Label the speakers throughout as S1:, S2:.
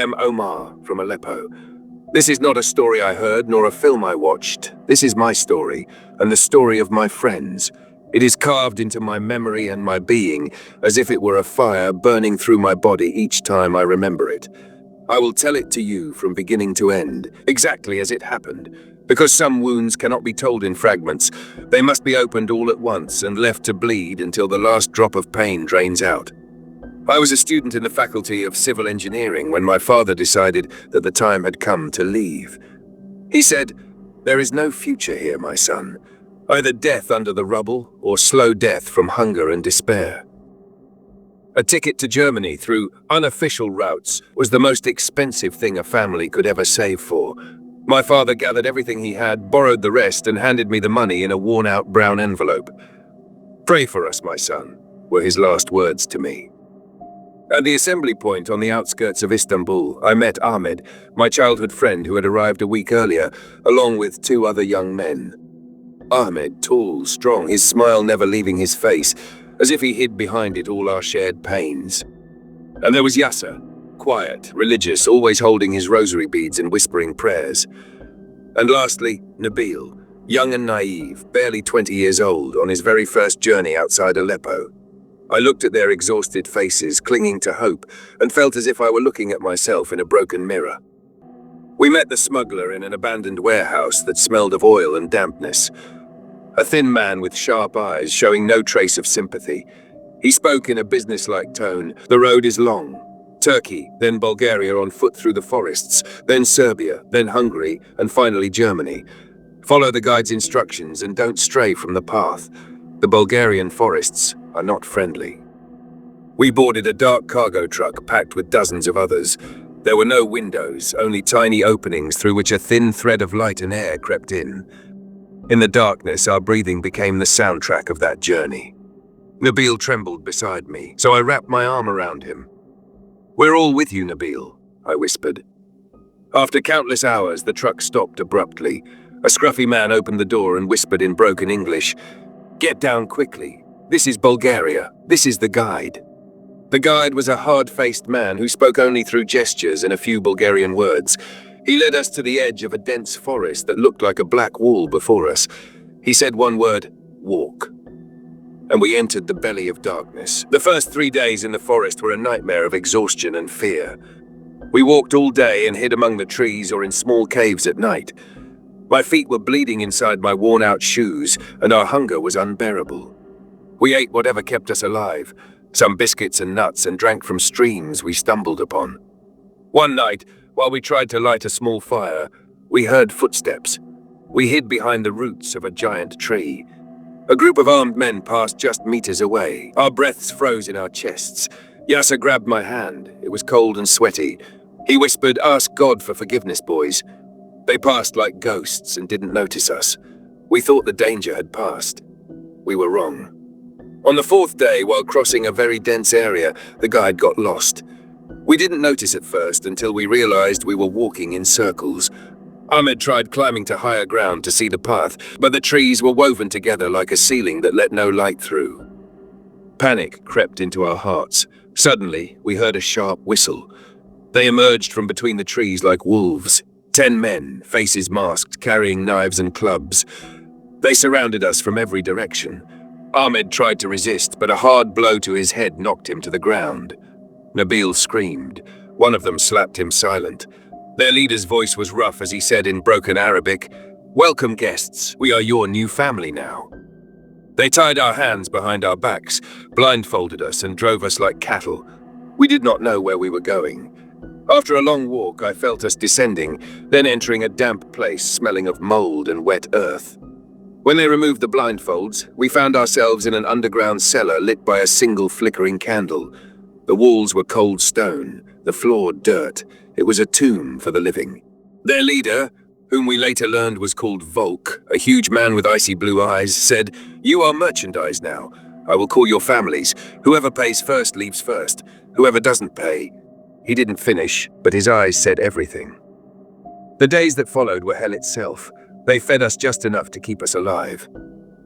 S1: am Omar from Aleppo. This is not a story I heard nor a film I watched. This is my story and the story of my friends. It is carved into my memory and my being as if it were a fire burning through my body each time I remember it. I will tell it to you from beginning to end, exactly as it happened. Because some wounds cannot be told in fragments, they must be opened all at once and left to bleed until the last drop of pain drains out. I was a student in the Faculty of Civil Engineering when my father decided that the time had come to leave. He said, "There is no future here, my son. Either death under the rubble or slow death from hunger and despair." A ticket to Germany through unofficial routes was the most expensive thing a family could ever save for. My father gathered everything he had, borrowed the rest, and handed me the money in a worn-out brown envelope. "Pray for us, my son," were his last words to me. At the assembly point on the outskirts of Istanbul, I met Ahmed, my childhood friend who had arrived a week earlier, along with two other young men. Ahmed, tall, strong, his smile never leaving his face, as if he hid behind it all our shared pains. And there was Yasser, quiet, religious, always holding his rosary beads and whispering prayers. And lastly, Nabil, young and naive, barely 20 years old, on his very first journey outside Aleppo. I looked at their exhausted faces, clinging to hope, and felt as if I were looking at myself in a broken mirror. We met the smuggler in an abandoned warehouse that smelled of oil and dampness. A thin man with sharp eyes, showing no trace of sympathy. He spoke in a businesslike tone. "The road is long. Turkey, then Bulgaria on foot through the forests, then Serbia, then Hungary, and finally Germany. Follow the guide's instructions and don't stray from the path. The Bulgarian forests are not friendly." We boarded a dark cargo truck packed with dozens of others. There were no windows, only tiny openings through which a thin thread of light and air crept in. In the darkness, our breathing became the soundtrack of that journey. Nabil trembled beside me, so I wrapped my arm around him. "We're all with you, Nabil," I whispered. After countless hours, the truck stopped abruptly. A scruffy man opened the door and whispered in broken English, "Get down quickly. This is Bulgaria. This is the guide." The guide was a hard-faced man who spoke only through gestures and a few Bulgarian words. He led us to the edge of a dense forest that looked like a black wall before us. He said one word, "Walk." And we entered the belly of darkness. The first 3 days in the forest were a nightmare of exhaustion and fear. We walked all day and hid among the trees or in small caves at night. My feet were bleeding inside my worn-out shoes, and our hunger was unbearable. We ate whatever kept us alive, some biscuits and nuts, and drank from streams we stumbled upon. One night, while we tried to light a small fire, we heard footsteps. We hid behind the roots of a giant tree. A group of armed men passed just meters away. Our breaths froze in our chests. Yasser grabbed my hand. It was cold and sweaty. He whispered, "Ask God for forgiveness, boys." They passed like ghosts and didn't notice us. We thought the danger had passed. We were wrong. On the fourth day, while crossing a very dense area, the guide got lost. We didn't notice at first until we realized we were walking in circles. Ahmed tried climbing to higher ground to see the path, but the trees were woven together like a ceiling that let no light through. Panic crept into our hearts. Suddenly, we heard a sharp whistle. They emerged from between the trees like wolves. 10 men, faces masked, carrying knives and clubs. They surrounded us from every direction. Ahmed tried to resist, but a hard blow to his head knocked him to the ground. Nabil screamed. One of them slapped him silent. Their leader's voice was rough as he said in broken Arabic, "Welcome guests, we are your new family now." They tied our hands behind our backs, blindfolded us and drove us like cattle. We did not know where we were going. After a long walk, I felt us descending, then entering a damp place smelling of mold and wet earth. When they removed the blindfolds, we found ourselves in an underground cellar lit by a single flickering candle. The walls were cold stone, the floor dirt. It was a tomb for the living. Their leader, whom we later learned was called Volk, a huge man with icy blue eyes, said, "You are merchandise now. I will call your families. Whoever pays first leaves first. Whoever doesn't pay." He didn't finish, but his eyes said everything. The days that followed were hell itself. They fed us just enough to keep us alive.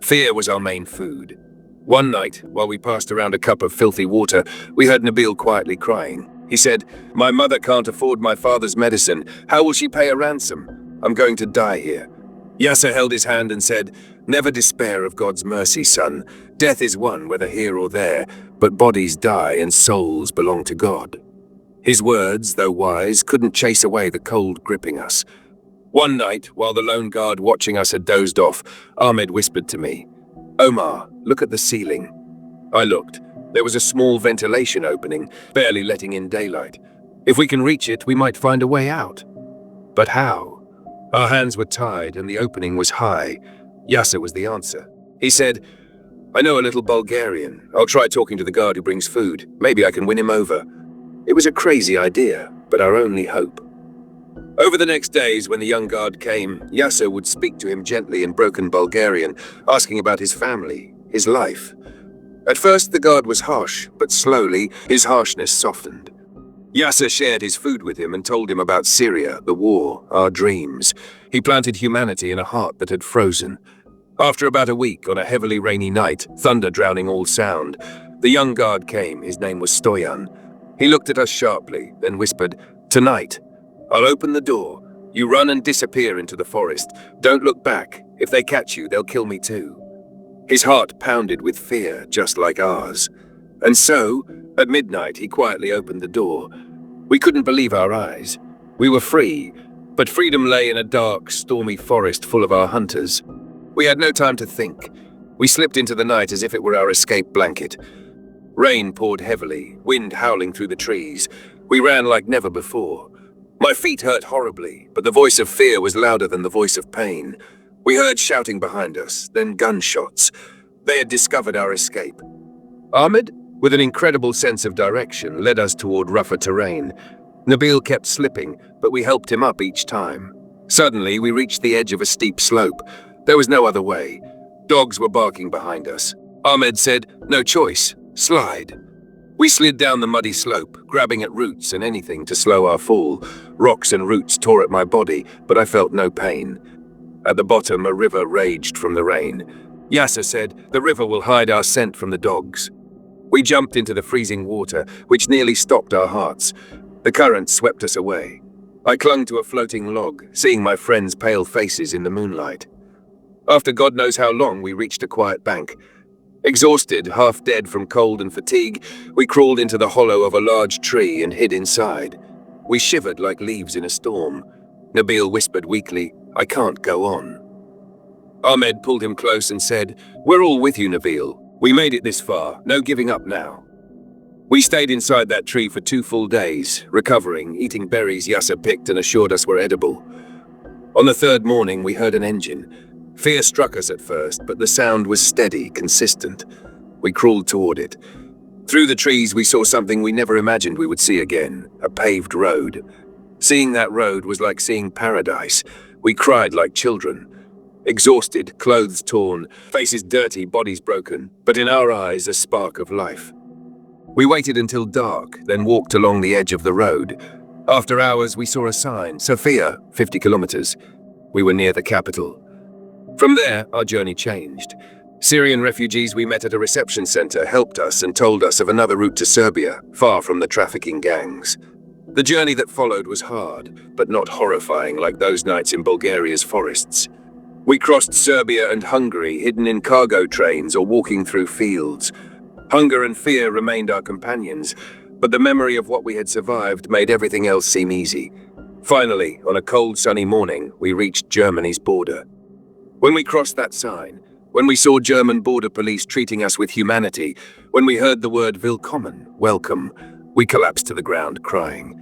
S1: Fear was our main food. One night, while we passed around a cup of filthy water, we heard Nabil quietly crying. He said, "My mother can't afford my father's medicine. How will she pay a ransom? I'm going to die here." Yasser held his hand and said, "Never despair of God's mercy, son. Death is one, whether here or there, but bodies die and souls belong to God." His words, though wise, couldn't chase away the cold gripping us. One night, while the lone guard watching us had dozed off, Ahmed whispered to me, "Omar, look at the ceiling." I looked. There was a small ventilation opening, barely letting in daylight. If we can reach it, we might find a way out. But how? Our hands were tied and the opening was high. Yasser was the answer. He said, "I know a little Bulgarian. I'll try talking to the guard who brings food. Maybe I can win him over." It was a crazy idea, but our only hope. Over the next days, when the young guard came, Yasser would speak to him gently in broken Bulgarian, asking about his family, his life. At first, the guard was harsh, but slowly, his harshness softened. Yasser shared his food with him and told him about Syria, the war, our dreams. He planted humanity in a heart that had frozen. After about a week, on a heavily rainy night, thunder drowning all sound, the young guard came. His name was Stoyan. He looked at us sharply, then whispered, "Tonight, I'll open the door. You run and disappear into the forest. Don't look back. If they catch you, they'll kill me too." His heart pounded with fear, just like ours. And so, at midnight, he quietly opened the door. We couldn't believe our eyes. We were free, but freedom lay in a dark, stormy forest full of our hunters. We had no time to think. We slipped into the night as if it were our escape blanket. Rain poured heavily, wind howling through the trees. We ran like never before. My feet hurt horribly, but the voice of fear was louder than the voice of pain. We heard shouting behind us, then gunshots. They had discovered our escape. Ahmed, with an incredible sense of direction, led us toward rougher terrain. Nabil kept slipping, but we helped him up each time. Suddenly, we reached the edge of a steep slope. There was no other way. Dogs were barking behind us. Ahmed said, "No choice. Slide." We slid down the muddy slope, grabbing at roots and anything to slow our fall. Rocks and roots tore at my body, but I felt no pain. At the bottom, a river raged from the rain. Yasser said, "The river will hide our scent from the dogs." We jumped into the freezing water, which nearly stopped our hearts. The current swept us away. I clung to a floating log, seeing my friends' pale faces in the moonlight. After God knows how long, we reached a quiet bank. Exhausted, half dead from cold and fatigue, we crawled into the hollow of a large tree and hid inside. We shivered like leaves in a storm. Nabil whispered weakly, "I can't go on." Ahmed pulled him close and said, "We're all with you, Nabil. We made it this far. No giving up now." We stayed inside that tree for 2 full days, recovering, eating berries Yasser picked and assured us were edible. On the 3rd morning, we heard an engine. Fear struck us at first, but the sound was steady, consistent. We crawled toward it. Through the trees, we saw something we never imagined we would see again, a paved road. Seeing that road was like seeing paradise. We cried like children. Exhausted, clothes torn, faces dirty, bodies broken, but in our eyes a spark of life. We waited until dark, then walked along the edge of the road. After hours, we saw a sign, Sofia, 50 kilometers. We were near the capital. From there, our journey changed. Syrian refugees we met at a reception center helped us and told us of another route to Serbia, far from the trafficking gangs. The journey that followed was hard, but not horrifying like those nights in Bulgaria's forests. We crossed Serbia and Hungary, hidden in cargo trains or walking through fields. Hunger and fear remained our companions, but the memory of what we had survived made everything else seem easy. Finally, on a cold, sunny morning, we reached Germany's border. When we crossed that sign, when we saw German border police treating us with humanity, when we heard the word Willkommen, welcome, we collapsed to the ground crying.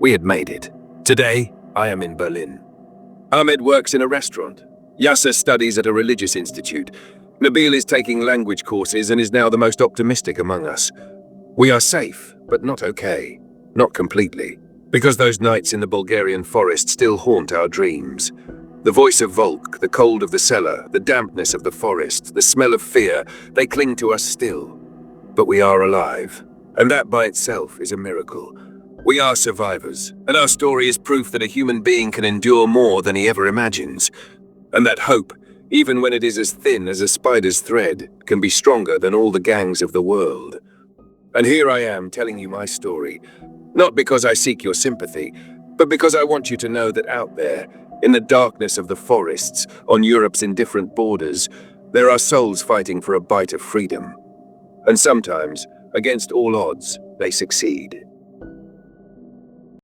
S1: We had made it. Today, I am in Berlin. Ahmed works in a restaurant. Yasser studies at a religious institute. Nabil is taking language courses and is now the most optimistic among us. We are safe, but not okay. Not completely. Because those nights in the Bulgarian forest still haunt our dreams. The voice of Volk, the cold of the cellar, the dampness of the forest, the smell of fear, they cling to us still. But we are alive, and that by itself is a miracle. We are survivors, and our story is proof that a human being can endure more than he ever imagines. And that hope, even when it is as thin as a spider's thread, can be stronger than all the gangs of the world. And here I am telling you my story. Not because I seek your sympathy, but because I want you to know that out there, in the darkness of the forests, on Europe's indifferent borders, there are souls fighting for a bite of freedom. And sometimes, against all odds, they succeed.